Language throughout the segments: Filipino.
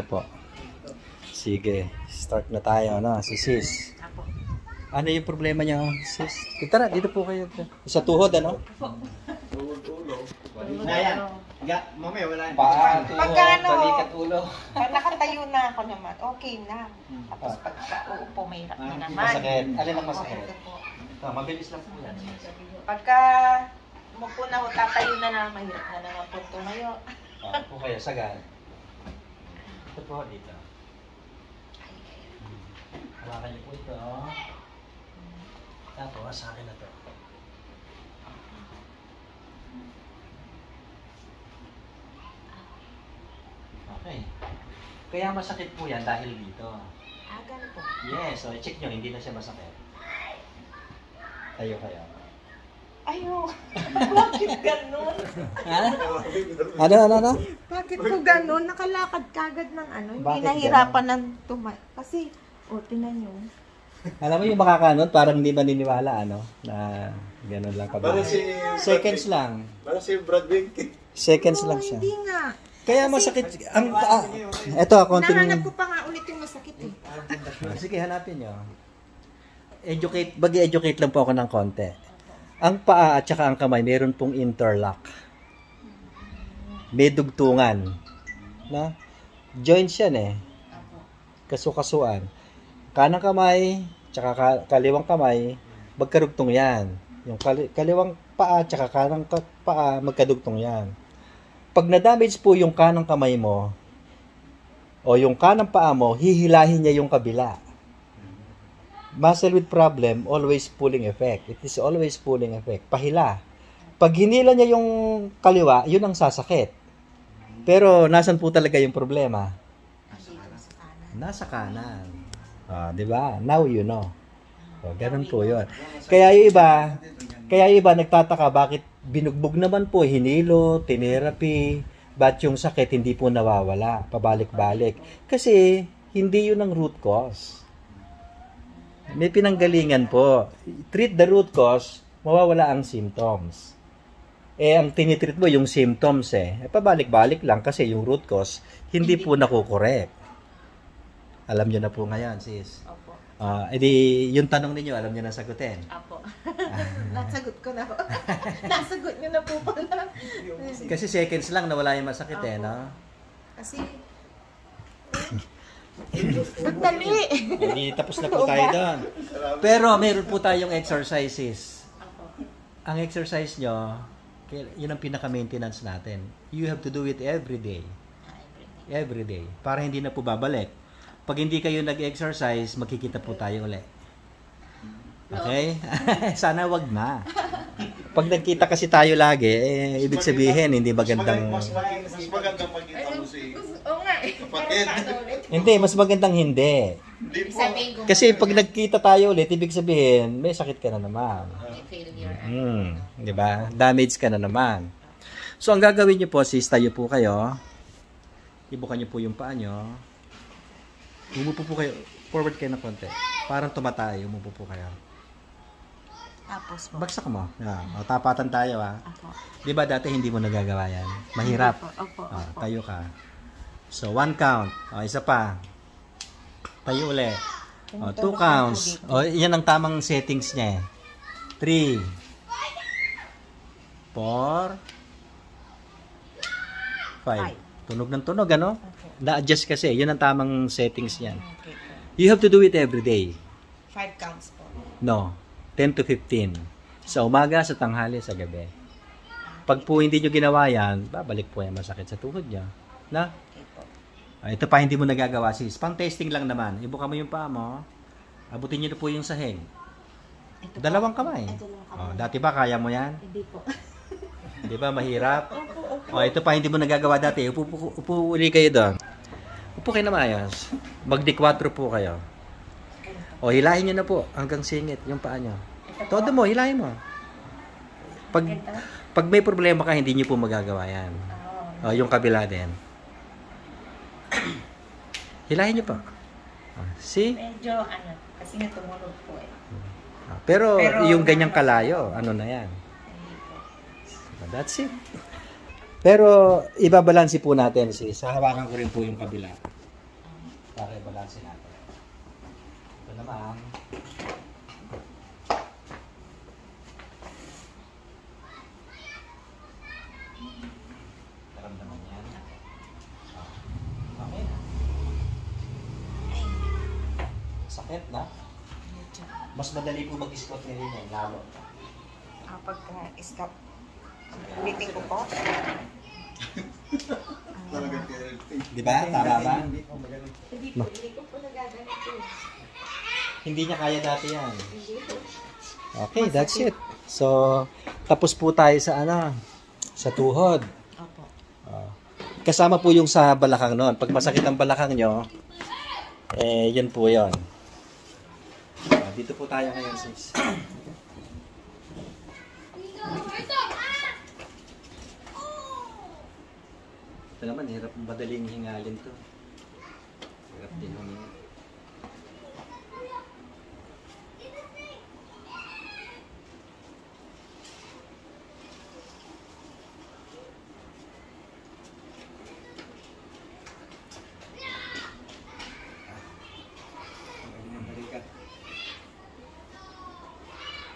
Opo. Sige, start na tayo, no? Si Sis. Ano yung problema niya, Sis? Tara, dito po kayo. Sa tuhod, ano? Tuhod-ulo. Yan. Mamaya wala yung paa, tuhod, Pagkano, balikat, ulo. pag nakatayo na ako naman, okay na. Tapos pag uupo, may hirap na naman. Masakit. Alin ang masakit? Ito po. Ito, mabilis lang po yan. Pagka umupo na ako, tatayo na na, mahirap na naman po tumayo. Po kayo, sagad. Ito po, dito. Hawakan niyo po ito. Tapos, sa akin na to. Okay. Kaya masakit po yan dahil dito. Ganito. Yes, so i-check nyo, hindi na siya masakit. Tayo kayo. Ayaw. Bakit ganun? Ha? Ano? Bakit ko ganun? Nakalakad kagad ng ano. Hindi Bakit nahirapan ng tumayo. Kasi, tinan nyo. Alam mo yung makakanon, parang hindi maniniwala, ano? Na gano'n lang Parang si seconds lang. Parang si Brad Winky. Seconds lang siya. Hindi nga. Kaya masakit. Eto, konting... Nahanap ko pa nga ulit yung masakit eh. Sige, hanapin nyo. Bagi-educate lang po ako ng konti. Ang paa at saka ang kamay, meron pong interlock. May dugtungan. Na? Joints yan eh. Kasu-kasuan. Kanang kamay, tsaka kaliwang kamay, magkarugtong yan. Yung kaliwang paa, tsaka kanang paa, magkadugtong yan. Pag na-damage po yung kanang kamay mo, o yung kanang paa mo, hihilahin niya yung kabila. Muscle with problem, always pulling effect. It is always pulling effect. Pahila. Pag hinila niya yung kaliwa, yun ang sasakit. Pero, nasan po talaga yung problema? Nasa kanan. Di ba? Now you know. Ganun po yun. Kaya yung iba nagtataka bakit binugbog naman po, hinilo, tinerapi, ba't yung sakit hindi po nawawala, pabalik-balik. Kasi hindi yun ang root cause. May pinanggalingan po. Treat the root cause, mawawala ang symptoms. Ang tinitreat mo yung symptoms pabalik-balik lang kasi yung root cause hindi po nakukorek. Alam nyo na po ngayon, sis. Opo. Edi yung tanong ninyo, alam nyo na sagutin. Opo. Nasagot ko na po. Nasagot nyo na po pala. Kasi seconds lang nawala yung masakit no? Kasi, magdali. Hindi, tapos na po tayo doon. Pero meron po tayong exercises. Ang exercise nyo, yun ang pinaka-maintenance natin. You have to do it every day. Every day. Para hindi na po babalik. Pag hindi kayo nag-exercise, magkikita po tayo ulit. Okay? Sana wag na. Pag nagkita kasi tayo lagi, ibig sabihin, hindi magandang... Mas magandang magkita mo si Oo nga eh. kapatid. Hindi, mas magandang hindi. Hindi po. Kasi pag nagkita tayo ulit, ibig sabihin, may sakit ka na naman. Failure. Di ba? Damage ka na naman. So, ang gagawin nyo po, sis, tayo po kayo. Ibukan nyo po yung paa nyo. Umupo po kayo. Forward kayo na konti. Parang tumatay. Umupo po kayo. Tapos po. Bagsak mo. Tapatan tayo Di ba dati hindi mo nagagawa yan? Mahirap. Opo. Tayo ka. So, 1 count. Isa pa. Tayo ulit. 2 counts. Yan ang tamang settings niya 3 4 5 Tunog ng tunog, ano? Na-adjust kasi. Yun ang tamang settings niyan. You have to do it every day. 5 counts po. No. 10 to 15. Sa umaga, sa tanghali, sa gabi. Pag po hindi nyo ginawa yan, babalik po yan masakit sa tuhod nyo. Na? Ito pa hindi mo nagagawa, sis. Pang testing lang naman. Ibuka mo yung paa mo. Abutin nyo na po yung sahig. Dalawang kamay. Dati ba kaya mo yan? Hindi po. Di ba mahirap? Ito pa hindi mo nagagawa dati. Upo uli kayo doon. Upo kayo na maayos. Magdi-4 po kayo. Hilahin nyo na po hanggang singit yung paa nyo. Todo mo, hilahin mo. Pag may problema ka, hindi nyo po magagawa yan. Yung kabila din. Hilahin nyo pa. See? Medyo kasi nga tumunog po Pero yung ganyang kalayo, ano na yan? That's it. Pero ibabalansi po natin, sis. Hahawakan ko rin po yung kabila. Para i-balance natin. Ito naman. Naramdaman yan. Okay na. Sakit na? Mas madali po mag-squat ngayon eh, lalo. Pagka-scap, ulitin ko po. Talagang kaya. Di ba? Tama ba? Hindi ko po nagaganito. Hindi niya kaya dati yan. Hindi po. Okay, that's it. So, tapos po tayo sa sa tuhod. Opo. Kasama po yung sa balakang noon. Pag masakit ang balakang nyo, yun po yun. Dito po tayo ngayon, sis. Ito naman, hirap madaling hingalin to. Hirap din huminga.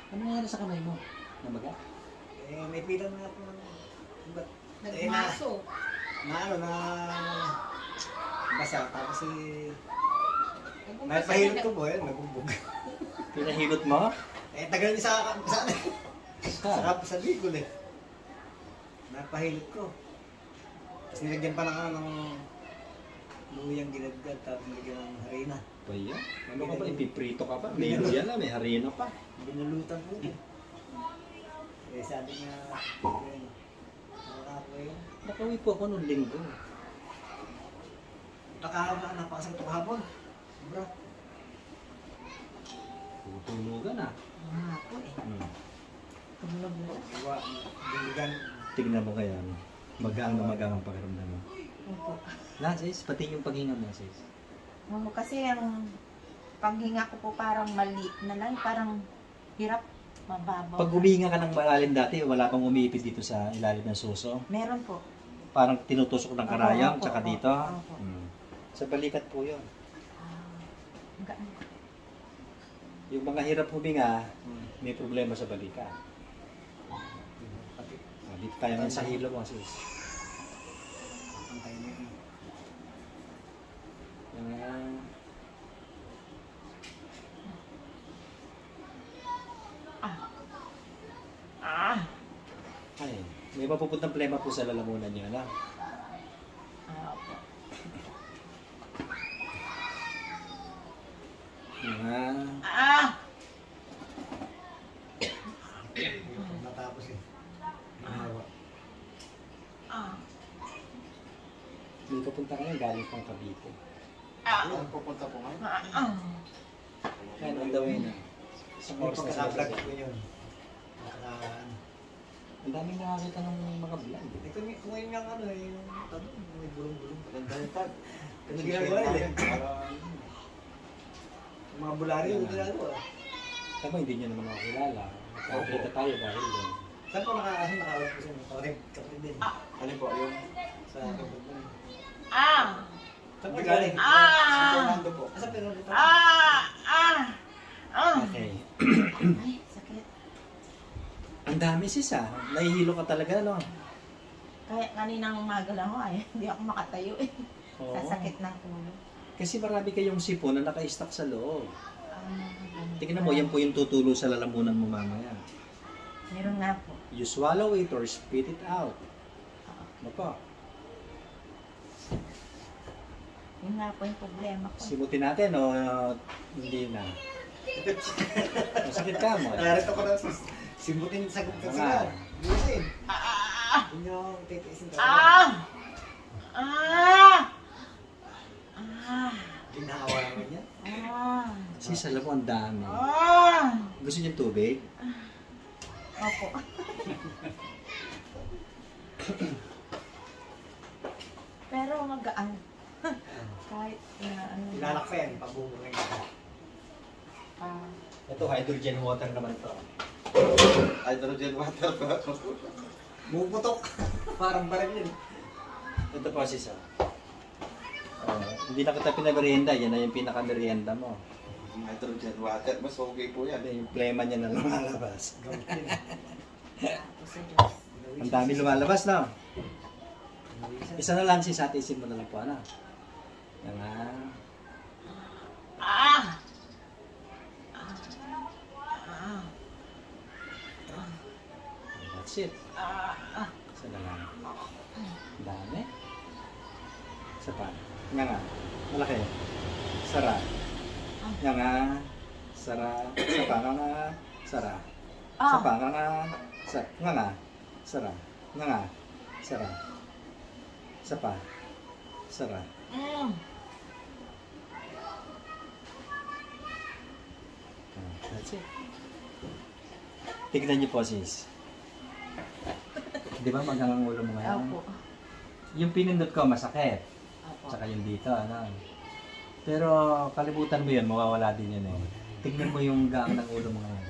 Ano nangyari sa kamay mo? Namaga? May pilang na ako ng ugat. Nagmaso. Na basa. Tapos may pahilot ko po nagumbog. Pinahilot mo? Tagal niya sa Bicol eh. Napahilot ko. Tapos nilagyan pa lang ng luyang ginagad, tapos nilagyan ng harina. Pa yan? Ano ka ba? Ipiprito ka ba? May luya na, may harina pa. Binulutan ko. Sabi niya, nakakapo yun. Nakawi po ako nung linggo. Napakasang ito kahapon. Sobra. Tutulugan ah. Nga po eh. Tumulog na lang. Diba, diligan. Tignan mo kaya. Magaan na magaan ang pakiramdam mo. Opo. Na sis, pati yung paghinga mo sis. Kasi ang paghinga ko po parang mali na lang. Parang hirap, mababaw. Pag huminga ka ng malalim dati, wala pang umiipit dito sa ilalim ng suso. Meron po. Parang tinutusok ng karayam, Opo, tsaka opo, dito. opo. Sa balikat po yun. Yung mga hirap huminga, may problema sa balikat. Dito tayo ngayon sa hilo mo sis. Pantay na yun. Ay, may mapupuntang plema po sa lalamunan niyo, na. Opo. Natapos eh. Nahawa. May papunta kayo galing pang Cavite. Ayun, pupunta po nga. Yan, on the way na. Sa Yung oras na pagkakablog sa ko yun. Ang daming nakakita ng mga vlog. Kung ngayon nga yung tanong, may bulong-bulong. Maganda yung tag. Ano ginagawa nila eh? Yung mga bulari yung ginagawa. Tama, hindi nyo naman ako kilala. Nakakita tayo dahil doon. Saan po nakawag ko siya? Kapatid din. Ano po, yung sa kapatid mo. Saan po galing? Sa Fernando po. Sa Fernando po. Okay. Ay, sakit. Ang dami sis ah. Nahihilo ka talaga, no? Kaya kaninang umaga lang ako ay hindi ako makatayo eh. Oo. Sa sakit ng ulo. Kasi marami kayong sipon na naka-stack sa loob. Ganun. Tingnan mo, yan po yung tutulo sa lalamunan mo mamaya. Meron nga po. You swallow it or spit it out. Ano po? Yun nga po yung problema ko. Simutin natin o hindi na? Masakit ka mo. Narito ko na simbutin sa gupit sila. Busin. Yun yung titiisin ka. Ginawa naman yan. Sis, alam mo, ang dami. Gusto niyo tubig? Opo. Pero magaan. Kahit na ano. Ilalakfen, pabubungay ka. Ito, hydrogen water naman ito. Hydrogen water pa. Bumuputok. Parang baril yun. Ito po sis. Hindi na kita pinamerienda, yan na yung pinaka-merienda mo. Nitrogen water, mas okay po yan. Yung plema niya na lumalabas. Ako sa Diyos. Ang dami lumalabas, no? Isa na lang, sisatisin mo na lang po, ano? Yan nga. Ah! That's it. Isa na lang. Ang dami. Isa pa. Nga nga. Malaki. Sara. Nga nga. Sara. Isa pa. Nga nga. Sara. Isa pa. Nga nga. Nga nga. Sara. Nga nga. Sara. Isa pa. Sara. That's it. Tignan niyo po, sis. Di ba magang ang ulo mo ngayon? Opo. Yung pinindot ko masakit. Opo. Tsaka yung dito, ano. Pero kalibutan mo yun, mawawala din yun eh. Tignan mo yung gaang ng ulo mo ngayon.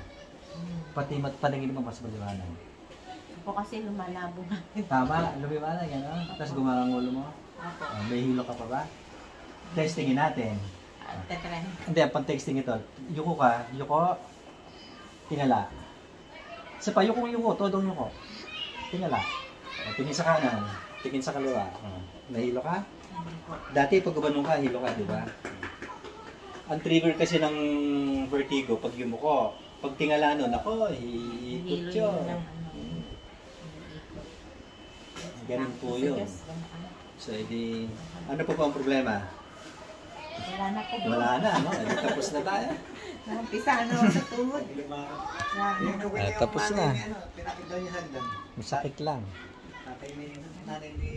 Pati paningin mo mas maliwanag. Opo kasi lumalabo na. Tama, lumiwanag yan, no? Tapos gumaang ang ulo mo. Opo. May hilo ka pa ba? Testingin natin. Tatry. Hindi, pang texting ito. Yuko ka, yuko, tingala. Isa pa, yuko, todong yuko. Tingala. Tingin sa kanan, tingin sa kaliwa. Nahilo ka? Dati pag gumanong ka, hilo ka, di ba? Ang trigger kasi ng vertigo pag yumuko. Pag tingala nun, ako, hiikot Hilo yun. yun ng ano. Ganun po Sa yun. Diyos, ano. So, edi, ano po ang problema? Wala na po. Wala na, no? Edi, tapos na tayo. Nampisa na ako sa tuhod. Tapos na. Pinakita niya hagdan. Masakit lang. Tatay ni nanay ni